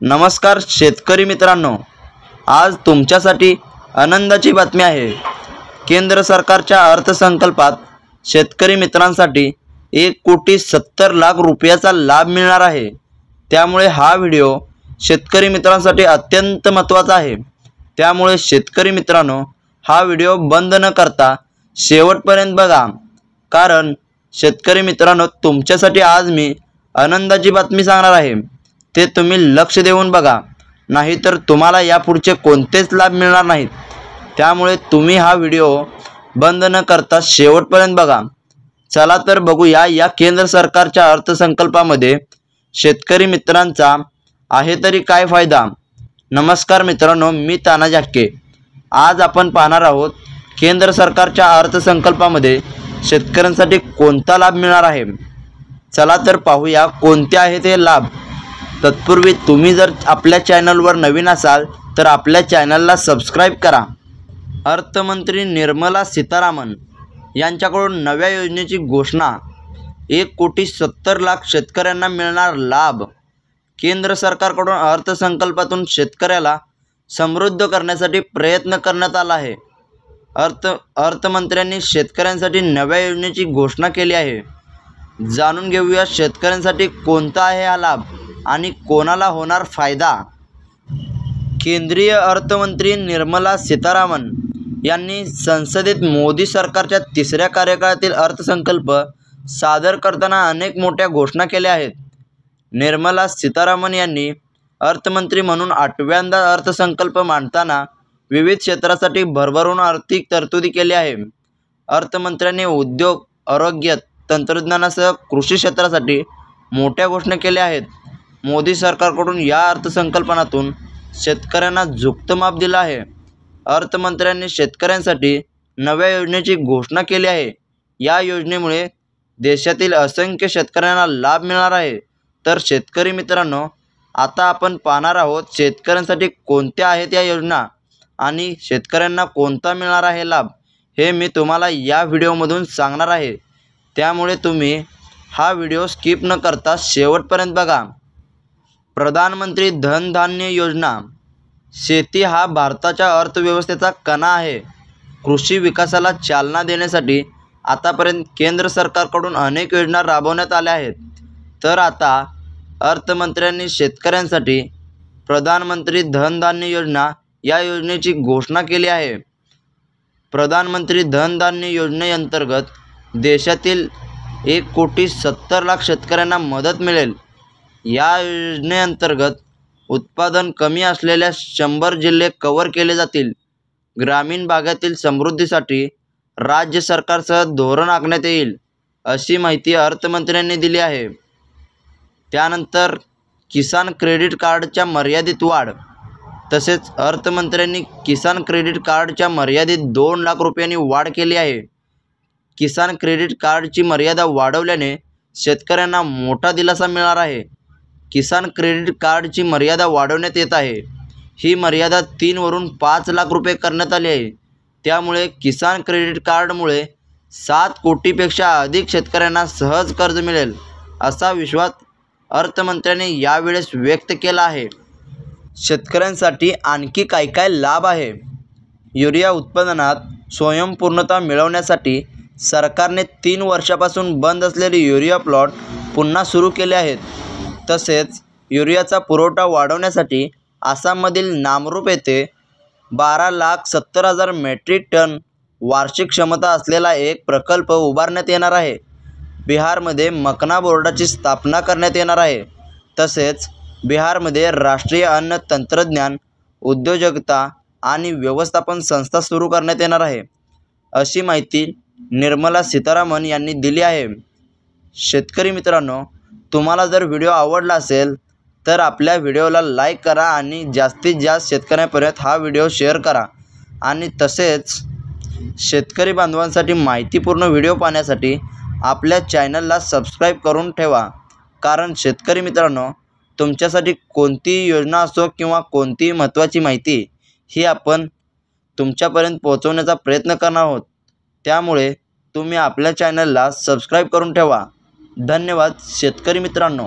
नमस्कार शेतकरी मित्रांनो, आज तुमच्यासाठी आनंदाची बातमी आहे। केंद्र सरकारच्या अर्थसंकल्पात शेतकरी मित्रांसाठी 1,70,00,000 रुपयाचा लाभ मिळणार आहे। त्यामुळे हा व्हिडिओ शेतकरी मित्रांसाठी अत्यंत महत्त्वाचा आहे। त्यामुळे शेतकरी मित्रांनो, हा व्हिडिओ बंद न करता शेवटपर्यंत बघा, कारण शेतकरी मित्रांनो, तुमच्यासाठी आज मी आनंदाची बातमी सांगणार आहे। ते तुम्ही लक्ष देऊन बघा, नाहीतर तुम्हाला यापुढचे कोणतेच लाभ मिळणार नाहीत। त्यामुळे तुम्ही हा व्हिडिओ बंद न करता शेवटपर्यंत बघा। चला तर बघूया या केंद्र सरकारच्या अर्थसंकल्पामध्ये शेतकरी मित्रांचा आहे तरी काय फायदा। नमस्कार मित्रांनो, मी तानाजी हक्के। आज आपण पाहणार आहोत केंद्र सरकारच्या अर्थसंकल्पामध्ये शेतकऱ्यांसाठी कोणता लाभ मिळणार आहे। चला तर पाहूया कोणते आहेत हे लाभ। तत्पूर्वी तुम्ही जर आपल्या चॅनलवर नवीन असाल तर आपल्या चॅनलला सबस्क्राईब करा। अर्थमंत्री निर्मला सीतारामन यांच्याकडून नव्या योजनेची घोषणा। 1,70,00,000 शेतकऱ्यांना मिळणार लाभ। केंद्र सरकारकडून अर्थसंकल्पातून शेतकऱ्याला समृद्ध करण्यासाठी प्रयत्न करण्यात आला आहे। अर्थमंत्र्यांनी शेतकऱ्यांसाठी नव्या योजनेची घोषणा केली आहे। जाणून घेऊया शेतकऱ्यांसाठी कोणता आहे हा लाभ आणि कोणाला होणार फायदा। केंद्रीय अर्थमंत्री निर्मला सीतारामन यांनी संसदेत मोदी सरकारच्या तिसऱ्या कार्यकाळातील अर्थसंकल्प सादर करताना अनेक मोठ्या घोषणा केल्या आहेत। निर्मला सीतारामन यांनी अर्थमंत्री म्हणून 8व्यांदा अर्थसंकल्प मांडताना विविध क्षेत्रासाठी भरभरून आर्थिक तरतुदी केली आहे। अर्थमंत्र्यांनी उद्योग, आरोग्य, तंत्रज्ञानासह कृषी क्षेत्रासाठी मोठ्या घोषणा केल्या आहेत। मोदी सरकारकडून या अर्थसंकल्पातून शेतकऱ्यांना झुकतं माप दिलं आहे। अर्थमंत्र्यांनी शेतकऱ्यांसाठी नव्या योजनेची घोषणा केली आहे। या योजनेमुळे देशातील असंख्य शेतकऱ्यांना लाभ मिळणार आहे। तर शेतकरी मित्रांनो, आता आपण पाहणार आहोत शेतकऱ्यांसाठी कोणत्या आहेत या योजना आणि शेतकऱ्यांना कोणता मिळणार आहे लाभ, हे मी तुम्हाला या व्हिडिओमधून सांगणार आहे। त्यामुळे तुम्ही हा व्हिडिओ स्किप न करता शेवटपर्यंत बघा। प्रधानमंत्री धन धान्य योजना। शेती हा भारताच्या अर्थव्यवस्थेचा कणा आहे। कृषी विकासाला चालना देण्यासाठी आतापर्यंत केंद्र सरकारकडून अनेक योजना राबवण्यात आल्या आहेत। तर आता अर्थमंत्र्यांनी शेतकऱ्यांसाठी प्रधानमंत्री धन धान्य योजना या योजनेची घोषणा केली आहे। प्रधानमंत्री धन धान्य योजनेअंतर्गत देशातील 1,70,00,000 शेतकऱ्यांना मदत मिळेल। या योजनेअंतर्गत उत्पादन कमी असलेल्या 100 जिल्हे कव्हर केले जातील। ग्रामीण भागातील समृद्धीसाठी राज्य सरकारसह धोरण आखण्यात येईल, अशी माहिती अर्थमंत्र्यांनी दिली आहे। त्यानंतर किसान क्रेडिट कार्डच्या मर्यादेत वाढ। तसेच अर्थमंत्र्यांनी किसान क्रेडिट कार्डच्या मर्यादेत 2 लाख रुपयांनी वाढ केली आहे। किसान क्रेडिट कार्डची मर्यादा वाढवल्याने शेतकऱ्यांना मोठा दिलासा मिळणार आहे। किसान क्रेडिट कार्डची मर्यादा वाढवण्यात येत आहे। ही मर्यादा 3 वरून 5 लाख रुपये करण्यात आली आहे। त्यामुळे किसान क्रेडिट कार्डमुळे 7 कोटीपेक्षा अधिक शेतकऱ्यांना सहज कर्ज मिळेल, असा विश्वास अर्थमंत्र्यांनी यावेळेस व्यक्त केला आहे। शेतकऱ्यांसाठी आणखी काय काय लाभ आहे। युरिया उत्पादनात स्वयंपूर्णता मिळवण्यासाठी सरकारने 3 वर्षापासून बंद असलेले युरिया प्लॉट पुन्हा सुरू केले आहेत। तसेच युरियाचा पुरवठा वाढवण्यासाठी आसाममधील नामरूप येथे 12,70,000 मेट्रिक टन वार्षिक क्षमता असलेला एक प्रकल्प उभारण्यात येणार आहे। बिहारमध्ये मकना बोर्डाची स्थापना करण्यात येणार आहे। तसेच बिहारमध्ये राष्ट्रीय अन्न तंत्रज्ञान उद्योजकता आणि व्यवस्थापन संस्था सुरू करण्यात येणार आहे, अशी माहिती निर्मला सीतारामन यांनी दिली आहे। शेतकरी मित्रांनो, तुम्हाला जर व्हिडिओ आवडला असेल तर आपल्या व्हिडिओला लाईक करा आणि जास्तीत जास्त शेतकऱ्यांपर्यंत हा व्हिडिओ शेअर करा। आणि तसेच शेतकरी बांधवांसाठी माहितीपूर्ण व्हिडिओ पाहण्यासाठी आपल्या चॅनलला सबस्क्राईब करून ठेवा। कारण शेतकरी मित्रांनो, तुमच्यासाठी कोणतीही योजना असो किंवा कोणतीही महत्त्वाची माहिती ही आपण तुमच्यापर्यंत पोहोचवण्याचा प्रयत्न करणार आहोत। त्यामुळे तुम्ही आपल्या चॅनलला सबस्क्राईब करून ठेवा। धन्यवाद शेतकरी मित्रांनो।